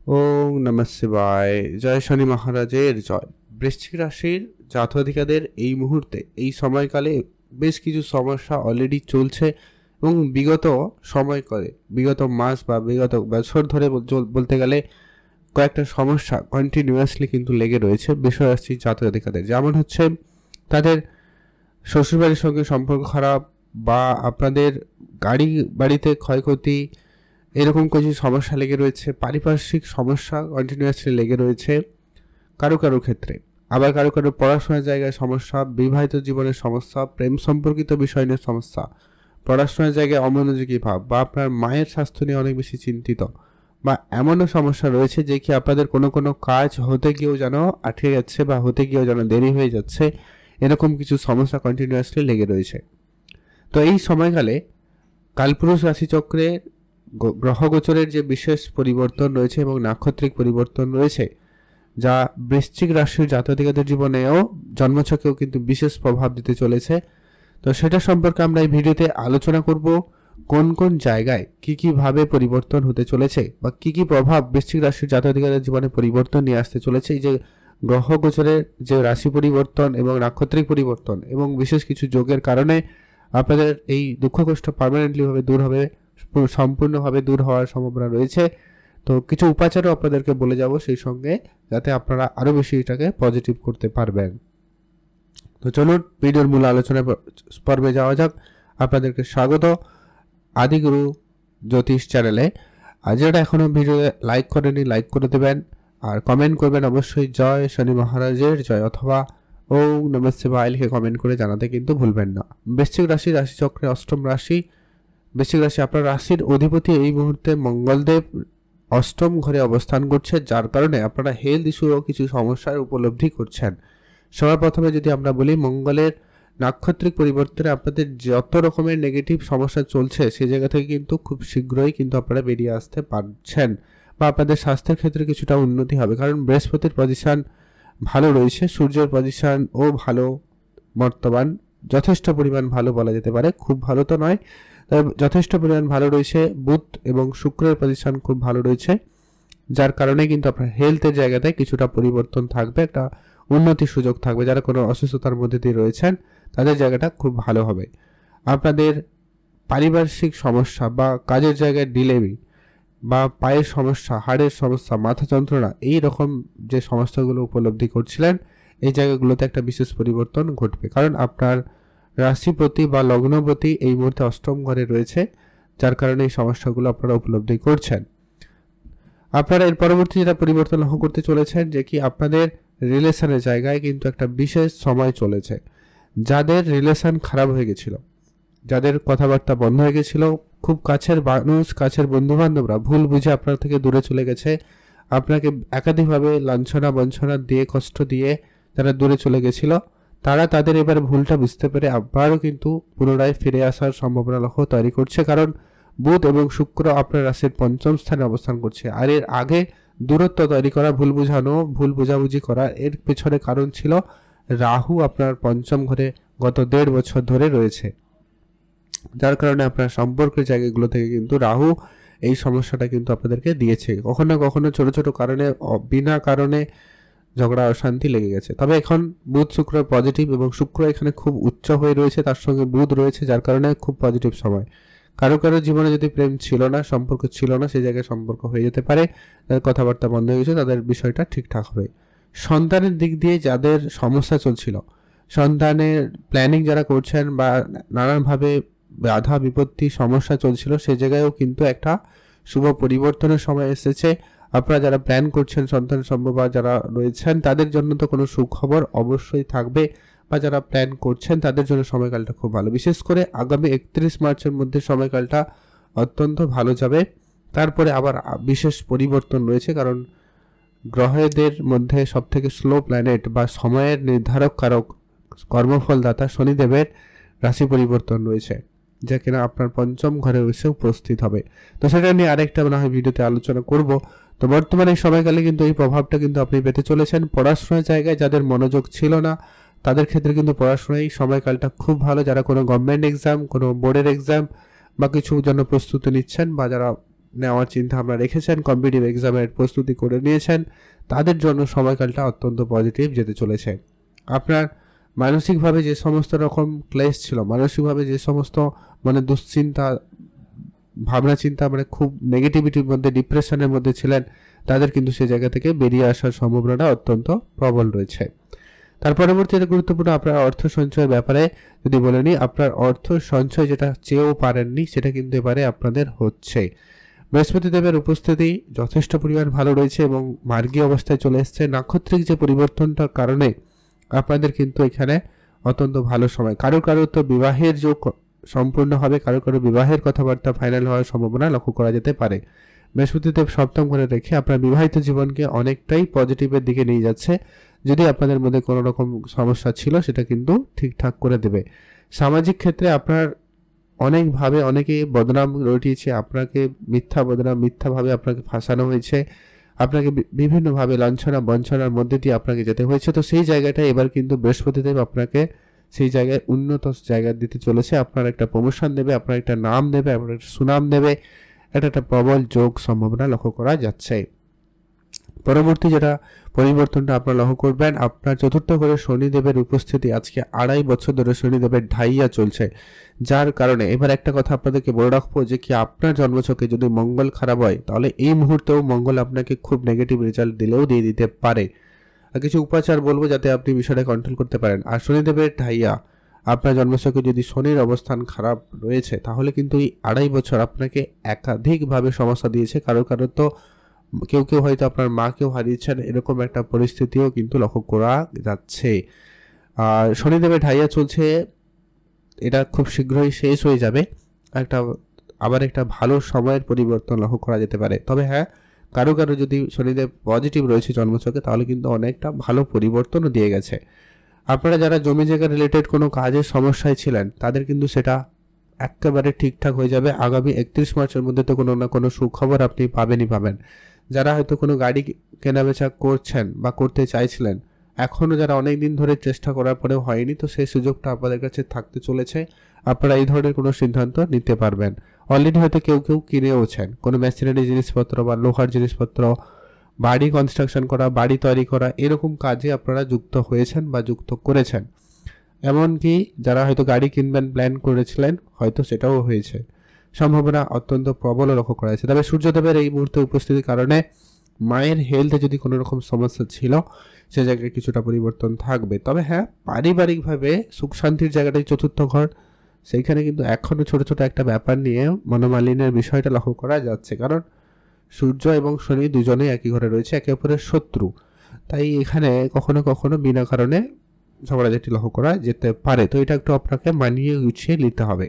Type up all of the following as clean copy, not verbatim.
ওম নমঃ শিবায়। জয় শনি মহারাজের জয়। বৃশ্চিক রাশির জাতকাধিকাদের এই মুহূর্তে এই সময়কালে বেশ কিছু সমস্যা অলরেডি চলছে এবং বিগত মাস বা বিগত বছর ধরে বলতে গেলে কয়েকটা সমস্যা কন্টিনিউয়াসলি কিন্তু লেগে রয়েছে বৃষরাশির জাতকাধিকাদের। যেমন হচ্ছে তাদের শ্বশুরবাড়ির সঙ্গে সম্পর্ক খারাপ, বা আপনাদের বাড়িতে ক্ষয়ক্ষতি, এরকম কিছু সমস্যা লেগে রয়েছে। পারিপার্শ্বিক সমস্যা কন্টিনিউয়াসলি লেগে রয়েছে কারো ক্ষেত্রে। আবার কারো পড়াশোনার জায়গায় সমস্যা, বিবাহিত জীবনের সমস্যা, প্রেম সম্পর্কিত বিষয় নিয়ে সমস্যা, পড়াশোনার জায়গায় অমনোযোগী ভাব, বা আপনার মায়ের স্বাস্থ্য নিয়ে অনেক বেশি চিন্তিত, বা এমনও সমস্যা রয়েছে যে কি আপনাদের কোনো কাজ হতে গিয়েও যেন আটকে যাচ্ছে বা হতে গিয়েও যেন দেরি হয়ে যাচ্ছে। এরকম কিছু সমস্যা কন্টিনিউয়াসলি লেগে রয়েছে। তো এই সময়কালে কালপুরুষ রাশিচক্রে গ্রহগোচরের যে বিশেষ পরিবর্তন রয়েছে এবং নাক্ষত্রিক পরিবর্তন রয়েছে, যা বৃশ্চিক রাশির জাতকাদের জীবনেও জন্মছকেও কিন্তু বিশেষ প্রভাব দিতে চলেছে। তো সেটা সম্পর্কে আমরা এই ভিডিওতে আলোচনা করব। কোন কোন জায়গায় কি ভাবে পরিবর্তন হতে চলেছে, বা কি প্রভাব বৃশ্চিক রাশির জাতকাদের জীবনে পরিবর্তন নিয়ে আসতে চলেছে এই যে গ্রহগোচরের যে রাশি পরিবর্তন এবং নাক্ষত্রিক পরিবর্তন, এবং বিশেষ কিছু যোগের কারণে আপনাদের এই দুঃখ কষ্ট পার্মানেন্টলি ভাবে দূর হবে, সম্পূর্ণভাবে দূর হওয়ার সম্ভাবনা রয়েছে। তো কিছু উপাচারও আপনাদেরকে বলে যাব সেই সঙ্গে, যাতে আপনারা আরও বেশি এটাকে পজিটিভ করতে পারবেন। তো চলুন ভিডিওর মূল আলোচনা পর্বে যাওয়া যাক। আপনাদেরকে স্বাগত আদিগুরু জ্যোতিষ চ্যানেলে। আর যারা এখনও ভিডিও লাইক করেনি, লাইক করে দেবেন, আর কমেন্ট করবেন অবশ্যই জয় শনি মহারাজের জয় অথবা ওম নমঃ শিবায় লিখে কমেন্ট করে জানাতে কিন্তু ভুলবেন না। বৃশ্চিক রাশিচক্রে অষ্টম রাশি বৃশ্চিক রাশি, আপনার রাশির অধিপতি এই মুহূর্তে মঙ্গলদেব অষ্টম ঘরে অবস্থান করছে, যার কারণে আপনারা হেলথ ইস্যুও কিছু সমস্যার উপলব্ধি করছেন। সবার প্রথমে যদি আমরা বলি, মঙ্গলের নাক্ষত্রিক পরিবর্তনে আপনাদের যত রকমের নেগেটিভ সমস্যা চলছে সেই জায়গা থেকে কিন্তু খুব শীঘ্রই কিন্তু আপনারা বেরিয়ে আসতে পারছেন, বা আপনাদের স্বাস্থ্যের ক্ষেত্রে কিছুটা উন্নতি হবে। কারণ বৃহস্পতির পজিশন ভালো রয়েছে, সূর্যের পজিশন ও ভালো, বর্তমান যথেষ্ট পরিমাণ ভালো বলা যেতে পারে, খুব ভালো তো নয়, তবে যথেষ্ট পরিমাণ ভালো রয়েছে। বুধ এবং শুক্রের পজিশন খুব ভালো রয়েছে, যার কারণে কিন্তু আপনার হেলথের জায়গাতে কিছুটা পরিবর্তন থাকবে, একটা উন্নতির সুযোগ থাকবে। যারা কোনো অসুস্থতার মধ্যে দিয়ে রয়েছেন তাদের জায়গাটা খুব ভালো হবে। আপনাদের পারিপার্শ্বিক সমস্যা বা কাজের জায়গায় ডিলেমি, বা পায়ের সমস্যা, হাড়ের সমস্যা, মাথা যন্ত্রণা, এই রকম যে সমস্যাগুলো উপলব্ধি করছিলেন এই জায়গাগুলোতে একটা বিশেষ পরিবর্তন ঘটবে। কারণ আপনার রাশিপতি বা লগ্নপতি এই মুহূর্তে অষ্টম ঘরে রয়েছে, যার কারণে এই সমস্যাগুলো আপনারা উপলব্ধি করছেন। আপনারা এর পরবর্তী যেটা পরিবর্তন লক্ষ্য করতে চলেছেন যে কি আপনাদের রিলেশনের জায়গায় কিন্তু একটা বিশেষ সময় চলেছে। যাদের রিলেশন খারাপ হয়ে গেছিল, যাদের কথাবার্তা বন্ধ হয়ে গেছিল, খুব কাছের মানুষ, কাছের বন্ধু বান্ধবরা ভুল বুঝে আপনার থেকে দূরে চলে গেছে, আপনাকে একাধিকভাবে লাঞ্ছনা বঞ্চনা দিয়ে, কষ্ট দিয়ে যারা দূরে চলে গেছিল, তারা তাদের এবার ভুলটা বুঝতে পেরে আবারও কিন্তু পুনরায় ফিরে আসার সম্ভাবনা লক্ষ্য তৈরি করছে। কারণ বুধ এবং শুক্র আপনার রাশির পঞ্চম স্থানে অবস্থান করছে। আর এর আগে দূরত্ব তৈরি করা, ভুল বুঝাবুঝি করা, এর পেছনে কারণ ছিল রাহু আপনার পঞ্চম ঘরে গত 1.5 বছর ধরে রয়েছে, যার কারণে আপনার সম্পর্কের জায়গাগুলো থেকে কিন্তু রাহু এই সমস্যাটা কিন্তু আপনাদেরকে দিয়েছে। কখনো ছোট ছোট কারণে, বিনা কারণে ঝগড়া অশান্তি লেগে গেছে। তবে এখন বুধ শুক্র পজিটিভ, এবং শুক্র এখানে খুব উচ্চ হয়ে রয়েছে, তার সঙ্গে বুধ রয়েছে, যার কারণে খুব পজিটিভ সময়। কারো জীবনে যদি প্রেম ছিল না, সম্পর্ক ছিল না, সেই জায়গায় সম্পর্ক হয়ে যেতে পারে। তাদের কথাবার্তা বন্ধ হয়ে গেছে, তাদের বিষয়টা ঠিকঠাক হবে। সন্তানের দিক দিয়ে যাদের সমস্যা চলছিল, সন্তানের প্ল্যানিং যারা করছেন, বা নানানভাবে বাধা বিপত্তি সমস্যা চলছিল, সেই জায়গায়ও কিন্তু একটা শুভ পরিবর্তনের সময় এসেছে। আপনারা যারা প্ল্যান করছেন সন্তান সম্ভব, বা যারা রয়েছেন তাদের জন্য তো কোনো সুখবর অবশ্যই থাকবে, বা যারা প্ল্যান করছেন তাদের জন্য সময়কালটা খুব ভালো। বিশেষ করে আগামী 31 মার্চের মধ্যে সময়কালটা অত্যন্ত ভালো যাবে। তারপরে আবার বিশেষ পরিবর্তন রয়েছে, কারণ গ্রহদের মধ্যে সবথেকে স্লো প্ল্যানেট বা সময়ের নির্ধারক কারক কর্মফলদাতা শনিদেবের রাশি পরিবর্তন রয়েছে, যা কিনা আপনার পঞ্চম ঘরে এসে উপস্থিত হবে। তো সেটা নিয়ে আরেকটা মনে হয় ভিডিওতে আলোচনা করব। তো বর্তমানে এই সময়কালে কিন্তু এই প্রভাবটা কিন্তু আপনি পেতে চলেছেন। পড়াশোনার জায়গায় যাদের মনোযোগ ছিল না তাদের ক্ষেত্রে কিন্তু পড়াশোনায় সময়কালটা খুব ভালো। যারা কোনো গভর্নমেন্ট এক্সাম, কোনো বোর্ডের এক্সাম বা কিছুর জন্য প্রস্তুতি নিচ্ছেন, বা যারা নেওয়ার চিন্তা ভাবনা রেখেছেন, কম্পিটিটিভ এক্সামের প্রস্তুতি করে নিয়েছেন, তাদের জন্য সময়কালটা অত্যন্ত পজিটিভ যেতে চলেছে। আপনার মানসিকভাবে যে সমস্ত রকম ক্লেশ ছিল, মানসিকভাবে যে সমস্ত দুশ্চিন্তা ভাবনা চিন্তা খুব নেগেটিভিটির মধ্যে, ডিপ্রেশনের মধ্যে ছিলেন, তাদের কিন্তু সেই জায়গা থেকে বেরিয়ে আসার সম্ভাবনাটা অত্যন্ত প্রবল রয়েছে। তার পরবর্তীতে গুরুত্বপূর্ণ আপনার অর্থ সঞ্চয়ের ব্যাপারে যদি বলে নিই, আপনার অর্থ সঞ্চয় যেটা চেয়েও পারেননি সেটা কিন্তু এবারে আপনাদের হচ্ছে। বৃহস্পতি দেবের উপস্থিতি যথেষ্ট পরিমাণ ভালো রয়েছে এবং মার্গীয় অবস্থায় চলে এসছে। নাক্ষত্রিক যে পরিবর্তনটার কারণে আপনাদের কিন্তু এখানে অত্যন্ত ভালো সময়। কারো তো বিবাহের যোগ সম্পূর্ণ হবে, কারো বিবাহের কথাবার্তা ফাইনাল হওয়ার সম্ভাবনা লক্ষ্য করা যেতে পারে। বৃহস্পতিদেব সপ্তম ঘরে রেখে আপনার বিবাহিত জীবনকে অনেকটাই পজিটিভের দিকে নিয়ে যাচ্ছে। যদি আপনাদের মধ্যে কোনো রকম সমস্যা ছিল সেটা কিন্তু ঠিকঠাক করে দেবে। সামাজিক ক্ষেত্রে আপনার অনেকভাবে অনেকে বদনাম রটিয়েছে, আপনাকে মিথ্যা বদনাম, মিথ্যাভাবে আপনাকে ফাঁসানো হয়েছে, আপনাকে বিভিন্নভাবে লাঞ্ছনা বঞ্চনার মধ্যে দিয়ে আপনাকে যেতে হয়েছে। তো সেই জায়গাটায় এবার কিন্তু বৃহস্পতিদেব আপনাকে সেই জায়গায় উন্নত জায়গা দিতে চলেছে। আপনার একটা প্রমোশন দেবে, আপনার একটা নাম দেবে, আপনার একটা সুনাম দেবে, এটা একটা প্রবল যোগ সম্ভাবনা লক্ষ্য করা যাচ্ছে। পরবর্তী যেটা পরিবর্তনটা আপনারা লক্ষ্য করবেন, আপনার চতুর্থ ঘরে শনিদেবের উপস্থিতি আজকে 2.5 বছর ধরে শনিদেবের ঢাইয়া চলছে, যার কারণে এবার একটা কথা আপনাদেরকে বলে রাখবো যে কি আপনার জন্মছকে যদি মঙ্গল খারাপ হয় তাহলে এই মুহূর্তেও মঙ্গল আপনাকে খুব নেগেটিভ রেজাল্ট দিলেও দিয়ে দিতে পারে। আর কিছু উপাচার বলবো যাতে আপনি বিষয়টা কন্ট্রোল করতে পারেন। আর শনিদেবের ঢাইয়া, আপনার জন্মছকে যদি শনির অবস্থান খারাপ রয়েছে তাহলে কিন্তু এই 2.5 বছর আপনাকে একাধিকভাবে সমস্যা দিয়েছে। কারো তো কেউ হয়তো আপনার মাকেও হারিয়েছেন, এরকম একটা পরিস্থিতিও কিন্তু লক্ষ্য করা যাচ্ছে। আর শনিদেবের ঢাইয়া চলছে, এটা খুব শীঘ্রই শেষ হয়ে যাবে। আবার একটা ভালো সময়ের পরিবর্তন লক্ষ্য করা যেতে পারে। তবে হ্যাঁ, কারো যদি শনিদেব পজিটিভ রয়েছে জন্মছকে তাহলে কিন্তু অনেকটা ভালো পরিবর্তনও দিয়ে গেছে। আপনারা যারা জমি জায়গা রিলেটেড কোনো কাজের সমস্যায় ছিলেন তাদের কিন্তু সেটা একেবারে ঠিকঠাক হয়ে যাবে। আগামী 31 মার্চের মধ্যে তো কোনো না কোনো সুখবর আপনি পাবেন। যারা হয়তো কোনো গাড়ি কেনাবেচা করছেন বা করতে চাইছিলেন, এখনও যারা অনেক দিন ধরে চেষ্টা করার পরেও হয়নি, তো সেই সুযোগটা আপনাদের কাছে থাকতে চলেছে। আপনারা এই ধরনের কোনো সিদ্ধান্ত নিতে পারবেন। অলরেডি হয়তো কেউ কিনেওছেন কোনো মেশিনারি জিনিসপত্র বা লোহার জিনিসপত্র, বাড়ি কনস্ট্রাকশন করা, বাড়ি তৈরি করা, এরকম কাজে আপনারা যুক্ত হয়েছেন বা যুক্ত করেছেন। এমনকি যারা হয়তো গাড়ি কিনবেন প্ল্যান করেছিলেন হয়তো সেটাও হয়েছে। সম্ভাবনা অত্যন্ত প্রবল লক্ষ্য করা যাচ্ছে। তবে সূর্যদেবের এই মুহূর্তে উপস্থিতির কারণে মায়ের হেলথে যদি কোনো রকম সমস্যা ছিল সে জায়গায় কিছুটা পরিবর্তন থাকবে। তবে হ্যাঁ, পারিবারিকভাবে সুখ শান্তির জায়গাটাই চতুর্থ ঘর, সেইখানে কিন্তু এখনও ছোট একটা ব্যাপার নিয়ে মনোমালিন্যের বিষয়টা লক্ষ্য করা যাচ্ছে। কারণ সূর্য এবং শনি দুজনেই একই ঘরে রয়েছে, একে অপরের শত্রু। তাই এখানে কখনো বিনা কারণে ঝগড়াঝাটি লক্ষ্য করা যেতে পারে। তো এটা একটু আপনাকে মানিয়ে গুছিয়ে নিতে হবে।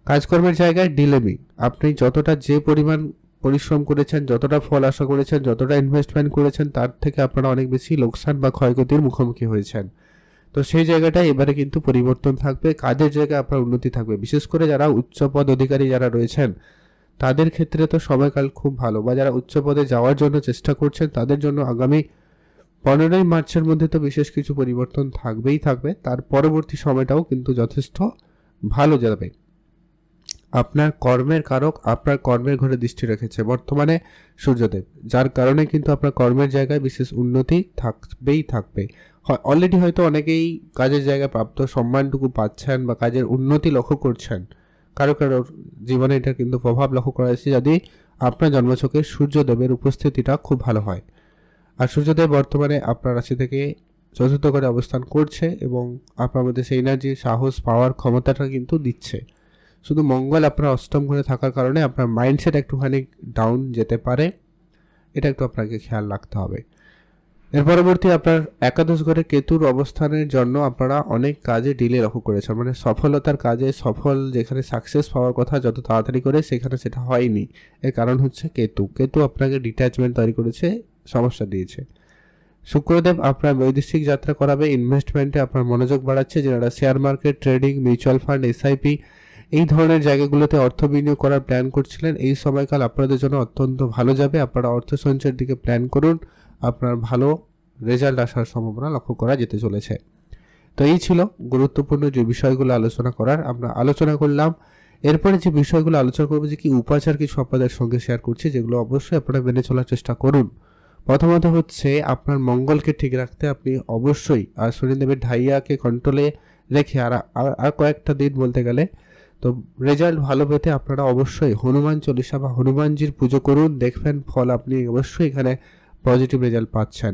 কাজকর্মের জায়গায় ডিলেমি, আপনি যতটা যে পরিমাণ পরিশ্রম করেছেন, যতটা ফল আশা করেছেন, যতটা ইনভেস্টমেন্ট করেছেন, তার থেকে আপনারা অনেক বেশি লোকসান বা ক্ষয়ক্ষতির মুখোমুখি হয়েছেন। তো সেই জায়গাটায় এবারে কিন্তু পরিবর্তন থাকবে, কাজের জায়গায় আপনার উন্নতি থাকবে। বিশেষ করে যারা উচ্চ পদ অধিকারী যারা রয়েছেন তাদের ক্ষেত্রে তো সময়কাল খুব ভালো, বা যারা উচ্চ পদে যাওয়ার জন্য চেষ্টা করছেন তাদের জন্য আগামী 15ই মার্চের মধ্যে তো বিশেষ কিছু পরিবর্তন থাকবে। তার পরবর্তী সময়টাও কিন্তু যথেষ্ট ভালো যাবে। আপনার কর্মের কারক আপনার কর্মের ঘরে দৃষ্টি রেখেছে বর্তমানে সূর্যদেব, যার কারণে কিন্তু আপনার কর্মের জায়গায় বিশেষ উন্নতি থাকবে। অলরেডি হয়তো অনেকেই কাজের জায়গায় প্রাপ্ত সম্মানটুকু পাচ্ছেন বা কাজের উন্নতি লক্ষ্য করছেন। কারো জীবনে এটা কিন্তু প্রভাব লক্ষ্য করা যাচ্ছে যদি আপনার জন্মছকে সূর্যদেবের উপস্থিতিটা খুব ভালো হয়। আর সূর্যদেব বর্তমানে আপনার রাশি থেকে চতুর্থ ঘরে অবস্থান করছে এবং আপনার মধ্যে সেই এনার্জি, সাহস, পাওয়ার, ক্ষমতাটা কিন্তু দিচ্ছে। শুধু মঙ্গল আপনার অষ্টম ঘরে থাকার কারণে আপনার মাইন্ডসেট একটুখানি ডাউন যেতে পারে, এটা একটু আপনাকে খেয়াল রাখতে হবে। এর পরবর্তী আপনার একাদশ ঘরে কেতুর অবস্থানের জন্য আপনারা অনেক কাজে ডিলে লক্ষ্য করেছেন, সফলতার কাজে যেখানে সাকসেস পাওয়ার কথা যত তাড়াতাড়ি করে সেখানে সেটা হয়নি। এর কারণ হচ্ছে কেতু আপনাকে ডিট্যাচমেন্ট তৈরি করেছে, সমস্যা দিয়েছে। শুক্রদেব আপনার বৈদেশিক যাত্রা করাবে, ইনভেস্টমেন্টে আপনার মনোযোগ বাড়াচ্ছে। যারা share market, trading, mutual fund, SIP এই ধরনের জায়গাগুলোতে অর্থ বিনিয়োগ করার প্ল্যান করছিলেন, এই সময়কাল আপনাদের জন্য অত্যন্ত ভালো যাবে। আপনারা অর্থ সঞ্চয়ের দিকে প্ল্যান করুন, আপনার ভালো রেজাল্ট আসার সম্ভাবনা লক্ষ্য করা যেতে চলেছে। তো এই ছিল গুরুত্বপূর্ণ যে বিষয়গুলো আলোচনা করার। আমরা আলোচনা করলাম এরপরে যে বিষয়গুলো আলোচনা করবো যে কি উপাচার কিছু আপনাদের সঙ্গে শেয়ার করছি, যেগুলো অবশ্যই আপনারা মেনে চলার চেষ্টা করুন। প্রথমত হচ্ছে আপনার মঙ্গলকে ঠিক রাখতে আপনি অবশ্যই আর শনিদেবের ঢাইয়াকে কন্ট্রোলে রেখে আর কয়েকটা দিন বলতে গেলে তো রেজাল্ট ভালো পেতে আপনারা অবশ্যই হনুমান চল্লিশা বা হনুমানজির পুজো করুন, দেখবেন ফল আপনি অবশ্যই এখানে পজিটিভ রেজাল্ট পাচ্ছেন।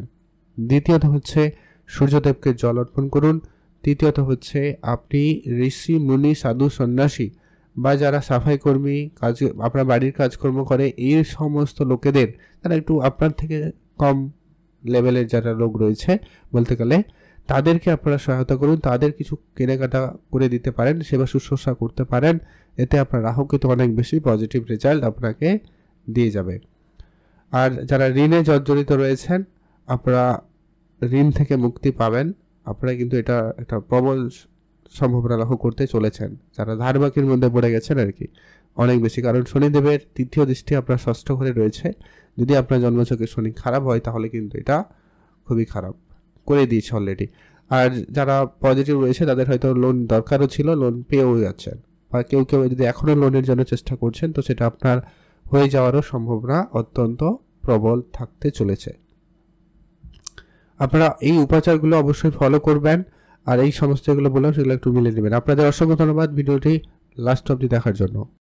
দ্বিতীয়ত হচ্ছে সূর্যদেবকে জল অর্পণ করুন। তৃতীয়ত হচ্ছে আপনি ঋষি মুনি সাধু সন্ন্যাসী বা যারা সাফাই কর্মী কাজ আপনার বাড়ির কাজকর্ম করে এই সমস্ত লোকেদের, তারা একটু আপনার থেকে কম লেভেলের যারা লোক রয়েছে বলতে গেলে তাদেরকে আপনারা সহায়তা করুন, তাদের কিছু কেনাকাটা করে দিতে পারেন, সেবা শুশ্রূষা করতে পারেন। এতে আপনার রাহু কিন্তু অনেক বেশি পজিটিভ রেজাল্ট আপনাকে দিয়ে যাবে। আর যারা ঋণে জর্জরিত রয়েছেন আপনারা ঋণ থেকে মুক্তি পাবেন। আপনারা কিন্তু এটা একটা প্রবল সম্ভাবনা লক্ষ্য করতে চলেছেন, যারা ধারবাকির মধ্যে পড়ে গেছেন আর কি অনেক বেশি, কারণ শনিদেবের তৃতীয় দৃষ্টি আপনার ষষ্ঠ ঘরে রয়েছে। যদি আপনার জন্মছকে শনি খারাপ হয় তাহলে কিন্তু এটা খুবই খারাপ করে দিয়েছে অলরেডি। আর যারা পজিটিভ রয়েছে তাদের হয়তো লোন দরকারও ছিল, লোন পেয়েও যাচ্ছেন, বা কেউ কেউ যদি এখনও লোনের জন্য চেষ্টা করছেন তো সেটা আপনার হয়ে যাওয়ারও সম্ভাবনা অত্যন্ত প্রবল থাকতে চলেছে। আপনারা এই উপাচারগুলো অবশ্যই ফলো করবেন, আর এই সমস্ত যেগুলো বললাম সেগুলো একটু মিলিয়ে নেবেন। আপনাদের অসংখ্য ধন্যবাদ ভিডিওটি লাস্ট অবধি দেখার জন্য।